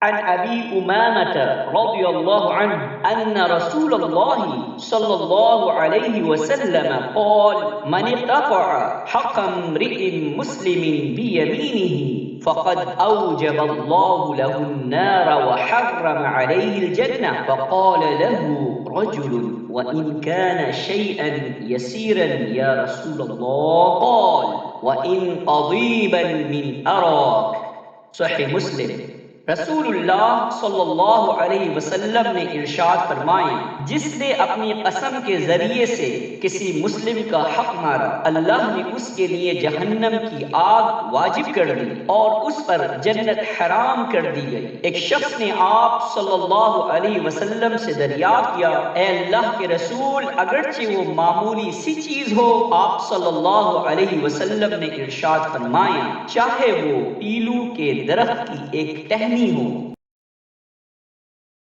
عن أبي أمامة رضي الله عنه أن رسول الله صلى الله عليه وسلم قال: من اقتطع حق امرئ مسلم بيمينه فقد أوجب الله له النار وحرم عليه الجنة. فقال له رجل: وإن كان شيئا يسيرا يا رسول الله؟ قال: وإن قضيبا من أراك. सही मुस्लिम। रसूलुल्लाह सल्लल्लाहु अलैहि वसल्लम ने इरशाद फरमाया, जिसने अपनी कसम के जरिए से किसी मुस्लिम का हक मारा, अल्लाह ने उसके लिए जहन्नम की आग वाजिब कर दी और उस पर जन्नत हराम कर दी गई। एक शख्स ने आप सल्लल्लाहु अलैहि वसल्लम से दरियाफ्त किया, ए अल्लाह के रसूल, अगरचे वो मामूली सी चीज हो। आप सल्लल्लाहु अलैहि वसल्लम ने इरशाद फरमाया, चाहे वो पीलू के दरख्त की एक टहनी हो